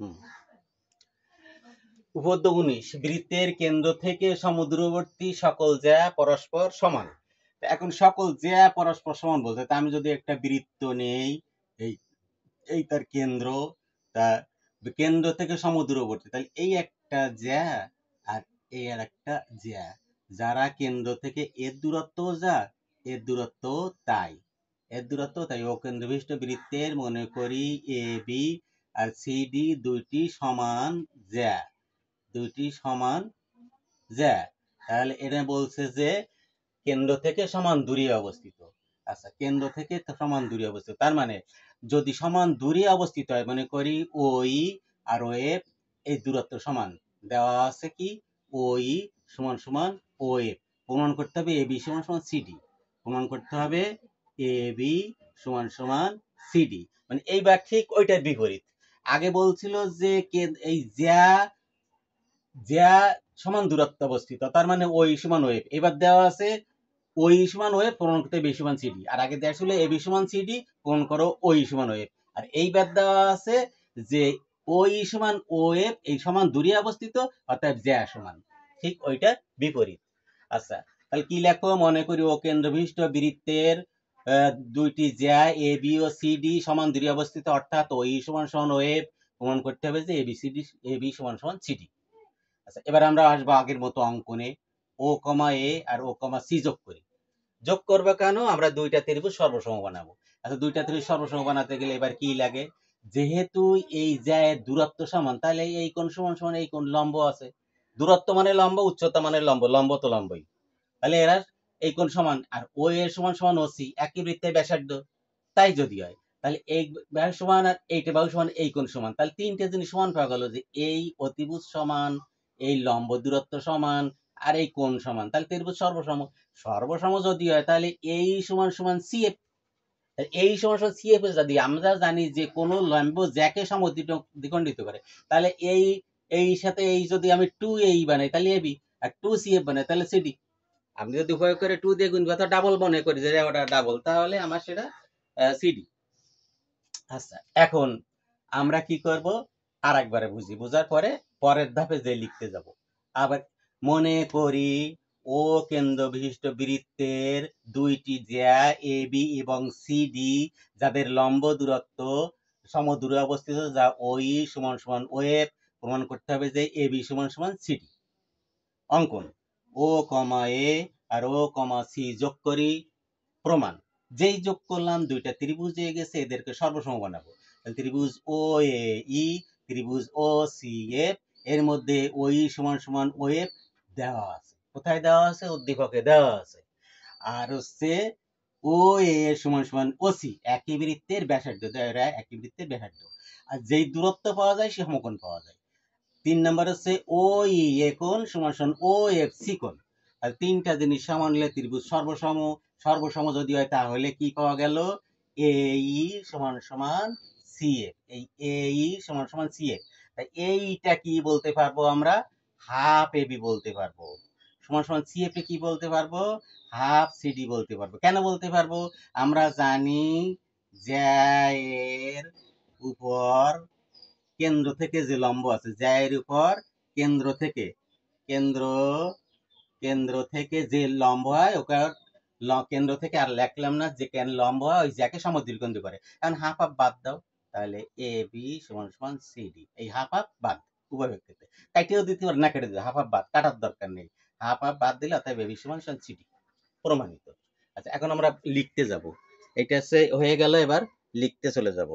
হুম উপপাদ্য 19 বৃত্তের কেন্দ্র থেকে সমদূরবর্তী সকল জ্যা পরস্পর সমান। এখন সকল জ্যা পরস্পর সমান বলতে তা আমি যদি একটা বৃত্ত নেই, এই এই তার কেন্দ্র, তা কেন্দ্র থেকে সমদূরবর্তী, তাহলে এই একটা জ্যা আর এই আর একটা জ্যা, যারা কেন্দ্র থেকে এর দূরত্ব যা এর দূরত্ব তাই, এর দূরত্ব তাই ও কেন্দ্রবিষ্ট বৃত্তের মনে করি A B R C D দুইটি সমান জ্যা, দুইটি সমান জ্যা। তাহলে এটা বলছে যে কেন্দ্র থেকে সমান দূরে অবস্থিত। আচ্ছা, কেন্দ্র থেকে সমান দূরে অবস্থিত, তার মানে যদি সমান দূরে অবস্থিত হয়, মনে করি ওই আর ও এফ এই দূরত্ব সমান দেওয়া আছে কি ওই সমান সমান ও এফ, প্রমাণ করতে হবে এ বি সমান সমান সিডি, প্রমাণ করতে হবে এ বি সমান সমান সিডি। মানে এইবার ঠিক ওইটার বিপরীত। আগে বলছিল যে এই জ্যা জ্যা সমান দূরত্বে অবস্থিত, তার মানে ওই সমান ওয়েভ। এবার দেওয়া আছে ওই সমান ওয়েভ প্রমাণ করতে বি সমান সিডি, আর আগে দেওয়া ছিল এ বি সমান সিডি প্রমাণ করো ওই সমান ওয়েভ। আর এইবার দেওয়া আছে যে ওই সমান ওয়েভ এই সমান দূরে অবস্থিত, অর্থাৎ জ্যা সমান, ঠিক ওইটার বিপরীত। আচ্ছা, তাহলে কি লেখো, মনে করি ও কেন্দ্রবিষ্ট বৃত্তের দুইটি জ্যা A B O C D সমান দূরে অবস্থিত, অর্থাৎ ওই সমান সমান ওয়েভ, প্রমাণ করতে হবে যে এ বি সমান সমান সিডি। আচ্ছা, এবার আমরা আসবো আগের মতো অঙ্কনে, ও কমা এ আর ও কমা সি যোগ করি। যোগ করবে কেন, আমরা দুইটা ত্রিভুজ সর্বসম বানাবো। আচ্ছা, দুইটা ত্রিভুজ সর্বসম বানাতে গেলে এবার কি লাগে, যেহেতু এই জ্যায়ের দূরত্ব সমান, তাহলে এই কোণ সমান সমান এই কোণ লম্ব আছে, দূরত্ব মানে লম্ব, উচ্চতা মানে লম্ব, লম্ব তো লম্বই, তাহলে এরা এই কোণ সমান। আর ও এর সমান সমান ও সি, একই বৃত্তের ব্যাসার্ধ, তাই যদি হয় তাহলে এই ব্যাস সমান আর এইটা বাহু সমান এই কোণ সমান, তাহলে তিনটে জিনিস সমান পাওয়া গেল, যে এই অতিভুজ সমান, এই লম্ব দূরত্ব সমান, আর এই কোণ সমান, তাহলে ত্রিভুজ সর্বসম। সর্বসম যদি হয় তাহলে এই সমান সমান সিএফ, এই সমান সমান সিএফ যদি আমরা জানি যে কোনো লম্ব জ্যাকে সমদ্বিখণ্ডিত করে, তাহলে এই এই সাথে এই যদি আমি 2 বানাই তাহলে এবি, আর 2 সিএফ বানাই তাহলে সিডি। আমি যদি উভয় করে 2 দিয়ে গুণ অথবা ডাবল মনে করি যে ওটা ডাবল, তাহলে আমার সেটা সিডি। আচ্ছা, এখন আমরা কি করব, আর একবারে বুঝি, বোঝার পরে পরের ধাপে যে লিখতে যাব। আবার মনে করি ও কেন্দ্র বিশিষ্ট বৃত্তের দুইটি জ্যা এ বি এবং সি ডি, যাদের লম্ব দূরত্ব সমদূরে অবস্থিত, যা ওই সমান সমান ওয়েভ, প্রমাণ করতে হবে যে এ বি সমান সমান সিডি। অঙ্কন ও কমা এ আর ও কমা সি যোগ করি, প্রমাণ। যেই যোগ করলাম দুইটা ত্রিভুজ হয়ে গেছে, এদেরকে সর্বসম বানাবো। ত্রিভুজ ও এ ই, ত্রিভুজ ও সি এফ, এর মধ্যে ওই সমান সমান ও এফ দেওয়া আছে, কোথায় দেওয়া আছে, উদ্দীপকে দেওয়া আছে। আর হচ্ছে ও এ সমান সমান ও সি, একই বৃত্তের ব্যাসার্ধ, একই বৃত্তের ব্যাসার্ধ, আর যেই দূরত্ব পাওয়া যায় সে সমকোণ পাওয়া যায়। 3 নাম্বার হচ্ছে ও ই এ কোণ সমান সমান ও এফ সি কোণ। আর তিনটা জিনিস সমান হলে ত্রিভুজ সর্বসম। সর্বসম যদি হয় তাহলে কি পাওয়া গেল, এ ই সমান সমান সি এফ, এই এ ই সমান সমান সি এফ। তাই এইটা কি বলতে পারবো আমরা, হাফ এ বি বলতে পারবো, সমান সমান সি এফ এ কি বলতে পারবো, হাফ সিডি বলতে পারবো। কেন বলতে পারবো, আমরা জানি জ্যায়ের উপর কেন্দ্র থেকে যে লম্ব আছে, জ্যায়ের উপর কেন্দ্র থেকে কেন্দ্র কেন্দ্র থেকে যে লম্ব হয় ওকে কেন্দ্র থেকে আর লেখলাম না, যে কেন লম্ব হয় ওই জ্যাকে সমদ্বিখণ্ড করে। এখন হাফ হাফ বাদ দাও, তাহলে এ বি সমান সমান সিডি, এই হাফ হাফ বাদ, উভয় ক্ষেত্রে কাটিয়েও দিতে পারে, না কেটে দিতে, হাফ হাফ বাদ, কাটার দরকার নেই, হাফ হাফ বাদ দিলে অর্থাৎ এ বি সমান সমান সিডি, প্রমাণিত। আচ্ছা, এখন আমরা লিখতে যাব, এটা হচ্ছে হয়ে গেল, এবার লিখতে চলে যাব।